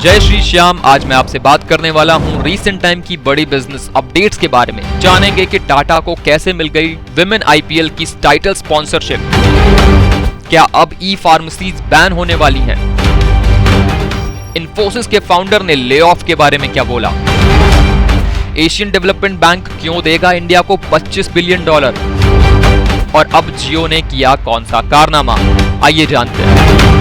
जय श्री श्याम। आज मैं आपसे बात करने वाला हूं रीसेंट टाइम की बड़ी बिजनेस अपडेट्स के बारे में। जानेंगे कि टाटा को कैसे मिल गई विमेन आईपीएल की टाइटल स्पॉन्सरशिप, क्या अब ई फार्मेसीज बैन होने वाली हैं, इन्फोसिस के फाउंडर ने ले ऑफ के बारे में क्या बोला, एशियन डेवलपमेंट बैंक क्यों देगा इंडिया को $25 बिलियन, और अब जियो ने किया कौन सा कारनामा, आइए जानते हैं।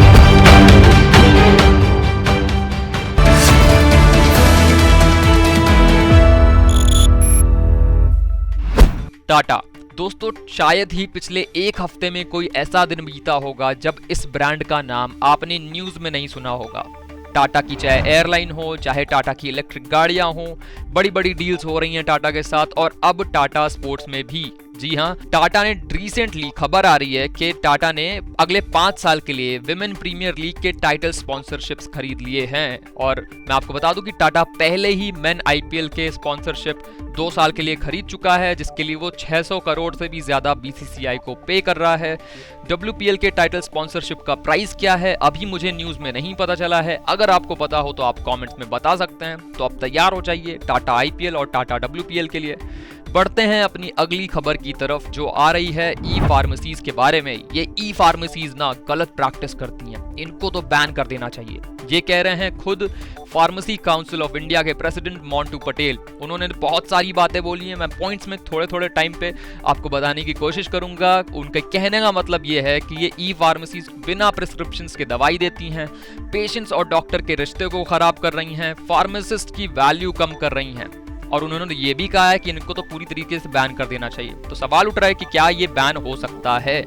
टाटा दोस्तों, शायद ही पिछले एक हफ्ते में कोई ऐसा दिन बीता होगा जब इस ब्रांड का नाम आपने न्यूज में नहीं सुना होगा। टाटा की चाहे एयरलाइन हो, चाहे टाटा की इलेक्ट्रिक गाड़ियां हो, बड़ी बड़ी डील्स हो रही हैं टाटा के साथ, और अब टाटा स्पोर्ट्स में भी। जी हां, टाटा ने रिसेंटली खबर आ रही है कि टाटा ने अगले 5 साल के लिए विमेन प्रीमियर लीग के टाइटल स्पॉन्सरशिप्स खरीद लिए हैं। और मैं आपको बता दूं कि टाटा पहले ही मेन आईपीएल के स्पॉन्सरशिप 2 साल के लिए खरीद चुका है, जिसके लिए वो 600 करोड़ से भी ज्यादा बीसीसीआई को पे कर रहा है। डब्ल्यूपीएल के टाइटल स्पॉन्सरशिप का प्राइस क्या है अभी मुझे न्यूज में नहीं पता चला है। अगर आपको पता हो तो आप कमेंट्स में बता सकते हैं। तो आप तैयार हो जाइए टाटा आईपीएल और टाटा डब्ल्यूपीएल के लिए। बढ़ते हैं अपनी अगली खबर की तरफ, जो आ रही है ई फार्मेसीज के बारे में। ये ई फार्मेसीज ना गलत प्रैक्टिस करती हैं, इनको तो बैन कर देना चाहिए। ये कह रहे हैं खुद फार्मेसी काउंसिल ऑफ इंडिया के प्रेसिडेंट मोंटू पटेल। उन्होंने बहुत सारी बातें बोली हैं, मैं पॉइंट्स में थोड़े थोड़े टाइम पे आपको बताने की कोशिश करूंगा। उनके कहने का मतलब ये है कि ये ई फार्मेसीज बिना प्रिस्क्रिप्शन के दवाई देती हैं, पेशेंट्स और डॉक्टर के रिश्ते को खराब कर रही हैं, फार्मासिस्ट की वैल्यू कम कर रही हैं, और उन्होंने ये भी कहा है कि इनको तो पूरी तरीके से बैन कर देना चाहिए। तो सवाल उठ रहा है कि क्या ये बैन हो सकता है,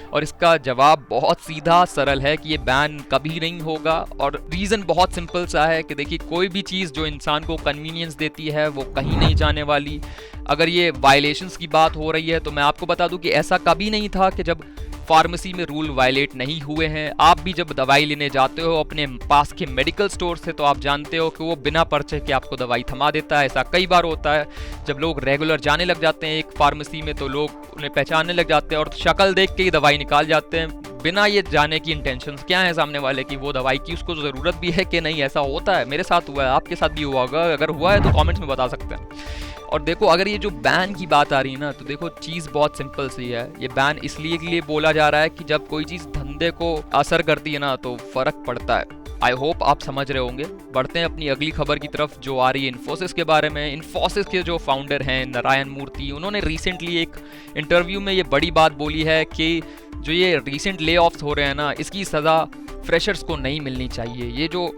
और इसका जवाब बहुत सीधा सरल है कि ये बैन कभी नहीं होगा। और रीज़न बहुत सिंपल सा है कि देखिए, कोई भी चीज़ जो इंसान को कन्वीनियंस देती है वो कहीं नहीं जाने वाली। अगर ये वायलेशंस की बात हो रही है तो मैं आपको बता दूं कि ऐसा कभी नहीं था कि जब फार्मेसी में रूल वायलेट नहीं हुए हैं। आप भी जब दवाई लेने जाते हो अपने पास के मेडिकल स्टोर से, तो आप जानते हो कि वो बिना पर्चे के आपको दवाई थमा देता है। ऐसा कई बार होता है जब लोग रेगुलर जाने लग जाते हैं एक फार्मेसी में, तो लोग उन्हें पहचानने लग जाते हैं और शक्ल देख के ही दवाई निकाल जाते हैं, बिना ये जाने की इंटेंशंस क्या है सामने वाले की, वो दवाई की उसको ज़रूरत भी है कि नहीं। ऐसा होता है, मेरे साथ हुआ है, आपके साथ भी हुआ होगा। अगर हुआ है तो कमेंट्स में बता सकते हैं। और देखो, अगर ये जो बैन की बात आ रही है ना, तो देखो चीज़ बहुत सिंपल सी है। ये बैन इसलिए के लिए बोला जा रहा है कि जब कोई चीज़ धंधे को असर करती है ना, तो फर्क पड़ता है। आई होप आप समझ रहे होंगे। बढ़ते हैं अपनी अगली खबर की तरफ, जो आ रही है इन्फोसिस के बारे में। इन्फोसिस के जो फाउंडर हैं नारायण मूर्ति, उन्होंने रिसेंटली एक इंटरव्यू में ये बड़ी बात बोली है कि जो ये रिसेंट ले ऑफ्स हो रहे हैं ना, इसकी सज़ा फ्रेशर्स को नहीं मिलनी चाहिए। ये जो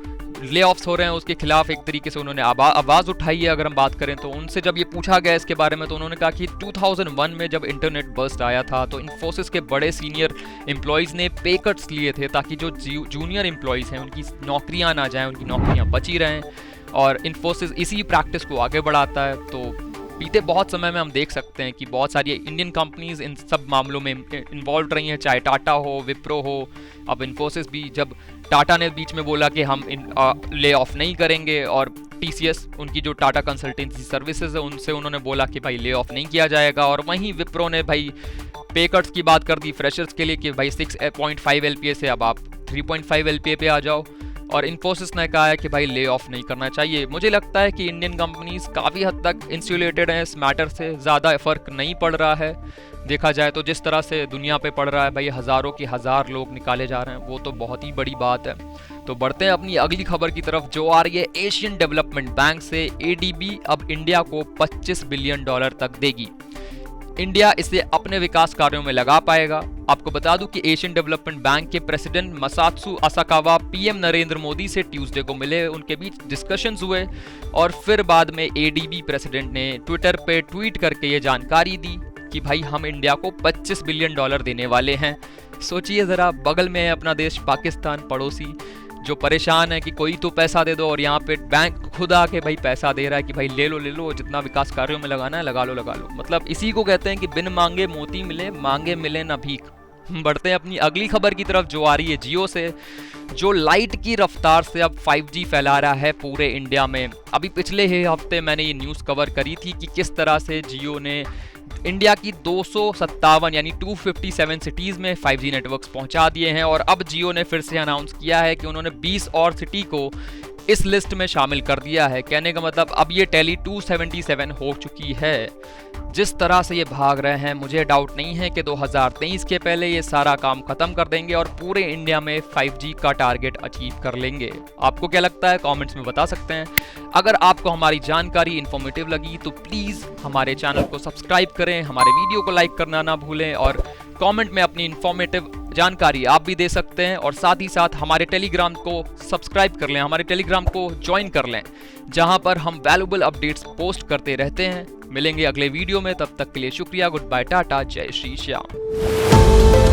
ले ऑफ्स हो रहे हैं उसके खिलाफ एक तरीके से उन्होंने आवाज़ उठाई है। अगर हम बात करें तो उनसे जब ये पूछा गया इसके बारे में, तो उन्होंने कहा कि 2001 में जब इंटरनेट बस्ट आया था तो इन्फोसिस के बड़े सीनियर एम्प्लॉयज़ ने पे कट्स लिए थे ताकि जो जूनियर एम्प्लॉयज़ हैं उनकी नौकरियां ना जाएं, उनकी नौकरियां बची रहें। और इन्फोसिस इसी प्रैक्टिस को आगे बढ़ाता है। तो बीते बहुत समय में हम देख सकते हैं कि बहुत सारी इंडियन कंपनीज इन सब मामलों में इन्वॉल्व रही हैं, चाहे टाटा हो, विप्रो हो, अब इन्फोसिस भी। जब टाटा ने बीच में बोला कि हम ले ऑफ नहीं करेंगे, और टीसीएस उनकी जो टाटा कंसल्टेंसी सर्विसेज है उनसे उन्होंने बोला कि भाई ले ऑफ नहीं किया जाएगा, और वहीं विप्रो ने भाई पे कट्स की बात कर दी फ्रेशर्स के लिए कि भाई 6.5 एलपीए से अब आप 3.5 एलपीए पे आ जाओ। और इन्फोसिस ने कहा है कि भाई ले ऑफ नहीं करना चाहिए। मुझे लगता है कि इंडियन कंपनीज काफ़ी हद तक इंसुलेटेड हैं इस मैटर से, ज़्यादा फ़र्क नहीं पड़ रहा है देखा जाए तो। जिस तरह से दुनिया पे पड़ रहा है भाई, हज़ारों के हज़ार लोग निकाले जा रहे हैं, वो तो बहुत ही बड़ी बात है। तो बढ़ते हैं अपनी अगली खबर की तरफ, जो आ रही है एशियन डेवलपमेंट बैंक से। एडीबी अब इंडिया को $25 बिलियन तक देगी। इंडिया इसे अपने विकास कार्यों में लगा पाएगा। आपको बता दूं कि एशियन डेवलपमेंट बैंक के president Masatsugu Asakawa PM Narendra Modi से ट्यूसडे को मिले, उनके बीच डिस्कशंस हुए, और फिर बाद में एडीबी प्रेसिडेंट ने ट्विटर पे ट्वीट करके ये जानकारी दी कि भाई हम इंडिया को $25 बिलियन देने वाले हैं। सोचिए ज़रा, बगल में है अपना देश पाकिस्तान, पड़ोसी, जो परेशान है कि कोई तो पैसा दे दो, और यहाँ पे बैंक खुद आके भाई पैसा दे रहा है कि भाई ले लो, जितना विकास कार्यों में लगाना है लगा लो। मतलब इसी को कहते हैं कि बिन मांगे मोती मिले, मांगे मिले ना भीख। बढ़ते हैं अपनी अगली खबर की तरफ, जो आ रही है जियो से, जो लाइट की रफ्तार से अब 5G फैला रहा है पूरे इंडिया में। अभी पिछले ही हफ्ते मैंने ये न्यूज़ कवर करी थी कि किस तरह से जियो ने इंडिया की 257 यानी 257 सिटीज़ में 5G नेटवर्क्स पहुंचा दिए हैं, और अब जियो ने फिर से अनाउंस किया है कि उन्होंने 20 और सिटी को इस लिस्ट में शामिल कर दिया है। कहने का मतलब अब ये टेली 277 हो चुकी है। जिस तरह से ये भाग रहे हैं, मुझे डाउट नहीं है कि 2023 के पहले ये सारा काम खत्म कर देंगे और पूरे इंडिया में 5G का टारगेट अचीव कर लेंगे। आपको क्या लगता है, कमेंट्स में बता सकते हैं। अगर आपको हमारी जानकारी इन्फॉर्मेटिव लगी तो प्लीज़ हमारे चैनल को सब्सक्राइब करें, हमारे वीडियो को लाइक करना ना भूलें और कमेंट में अपनी इन्फॉर्मेटिव जानकारी आप भी दे सकते हैं। और साथ ही साथ हमारे टेलीग्राम को सब्सक्राइब कर लें, हमारे टेलीग्राम को ज्वाइन कर लें, जहां पर हम वैल्यूएबल अपडेट्स पोस्ट करते रहते हैं। मिलेंगे अगले वीडियो में, तब तक के लिए शुक्रिया, गुड बाय, टाटा, जय श्री श्याम।